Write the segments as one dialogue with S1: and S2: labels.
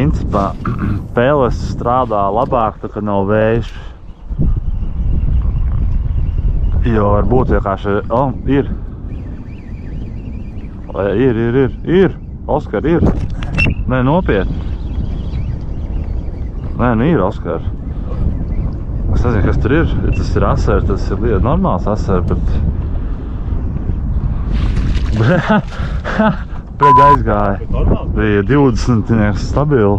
S1: principā peles strādā labāk, tad, kad nav vējš. Jo varbūt vienkārši, ir. Ir. Oskar, ir. Nē, nopietni. Nē, nu ir, Oskar. Es nezinu, kas tur ir. Tas ir asar, tas ir normāls asar, bet... Pēc aizgāja. Bija 20 stabili.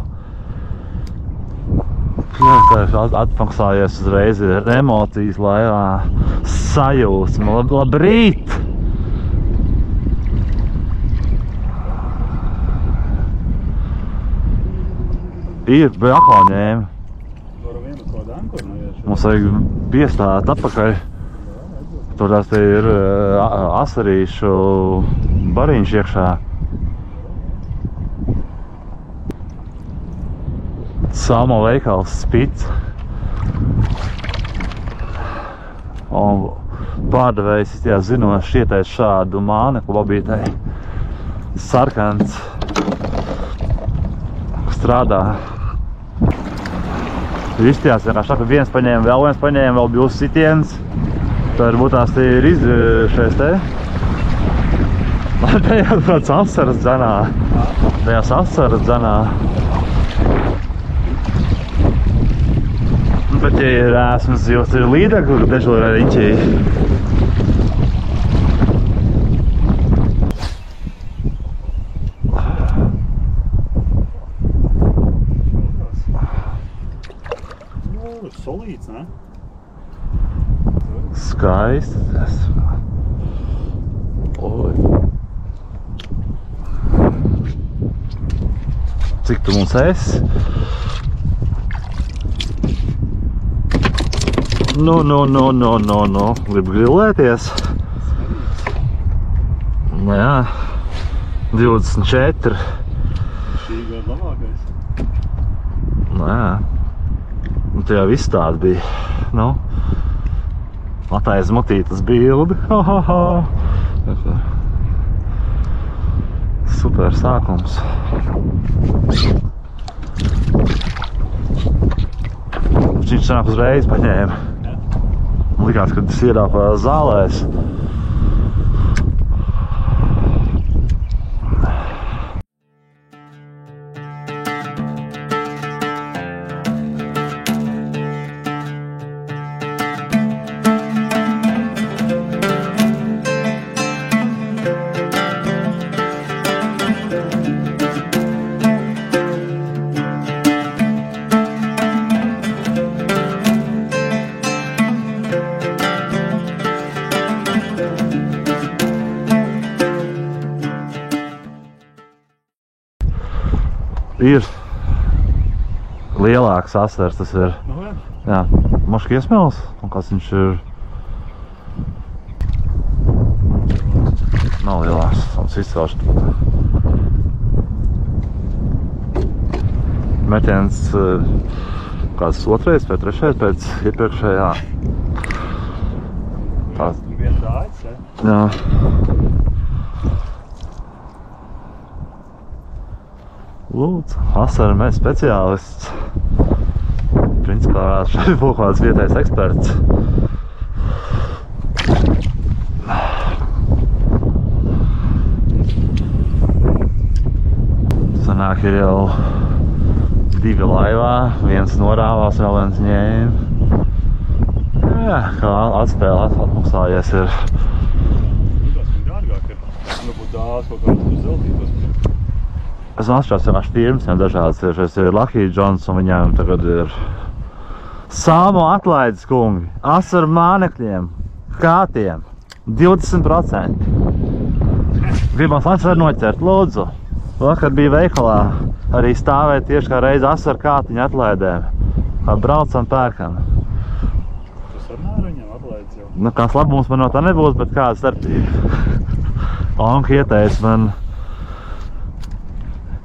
S1: Jā, tā ir atmaksājies uzreiz, ir emocijas laivā, sajūsma. Labrīt! Ir, bet atkal ņēma. Mums vajag piestāt atpakaļ. Tur tās te ir asarīšu bariņš iekšā. Salmo veikals Spits. Un pārdevējs, jā, zinoši ieteic šādu māneklu lobītei. Sarkans. Strādā. Izstījās vienkārši tā, ka viens paņēma, vēl bija uzsitiens. Tā varbūt tās te ir šais te. Tajā tāds asaras dzenā. Tajās asaras dzenā. Bet, ja ir ēsmas zivs, ir līdekli, dežuli ar riņķī.
S2: Solīts, ne?
S1: Skaisti tas. Oi. Cik tu mums esi? No. Gribu grillēties. Jā. 24.
S2: Šī gada labākais.
S1: Jā. Un tajā viss tāda bija, nu, ataizmutītas bildi, Super sākums. Viņš sanāk uzreiz paņēma. Likās, ka tas ierāpa zālēs. Ir lielāks asars, tas ir, jā, moški iesmēls, un kāds viņš ir, nav lielāks, tāds izcelšana. Metiens, kāds otrais vai trešais pēc iepriekšējā. Tāds.
S2: Viens dāļs,
S1: jā. Lūdzu, asara mēs speciālists. Principā šeit būs kāds vietējais eksperts. Sanāk ir jau 2 laivā, viens norāvās, vēl viens ņēma. Jā, kā atspēle atmaksājies ir.
S2: Tas ir dārgāk, ir. Varbūt dāls kaut kāds tur zeltītos.
S1: Es atšķirās vienkārši firmas, viņam dažādas ir. Šeit ir Lucky Jones un viņiem tagad ir Salmo atlaides kungi, asaru mānekļiem, kātiem, 20%. Gribams atcer noķert, lūdzu. Vakar bija veikalā, arī stāvēja tieši kā reiz asaru kātiņu atlaidēm. Kā braucam, pērkam.
S2: Tas ar nāru viņam atlaides jau.
S1: Nu, kāds labums man no tā nebūs, bet kāda starpība. Onka ieteica man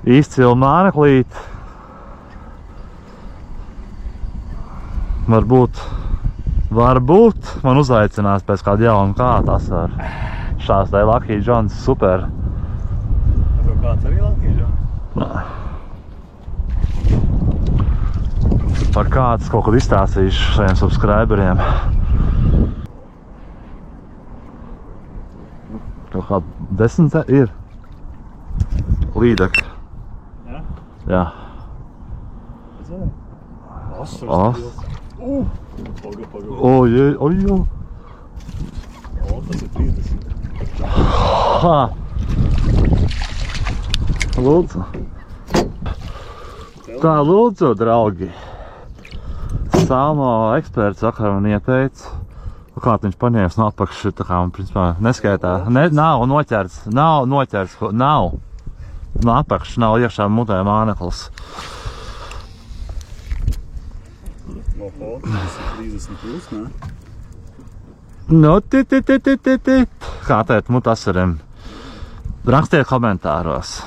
S1: izcilu māneklīt. Varbūt man uzaicinās pēc kāda jauna kāta asara. Šās tai Lucky Jones, super.
S2: Tev kāds arī Lucky Jones?
S1: Nā. par kāds kaut kad izstāstīšu saviem subscriberiem. Kaut kā 10 ir līdekļi.
S2: Jā?
S1: Jā.
S2: Asaras pils. Paga.
S1: Ojej.
S2: Tas ir 30.
S1: Ha! Lūdzu. Tā, lūdzu, draugi. Salmo eksperts vakar man ieteica, kā viņš paņēmis no apakšu, tā kā man, principā, neskaitā. Nav noķerts. Nav. No apakšu nav iekšā mutē māneklis.
S2: No fotas tas ir 30 plus, ne?
S1: Nu, Kā tēt mut asariem? Rakstiet komentāros.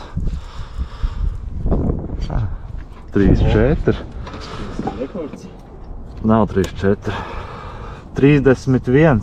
S1: 3-4.
S2: Rekords.
S1: Nav 3-4. 31.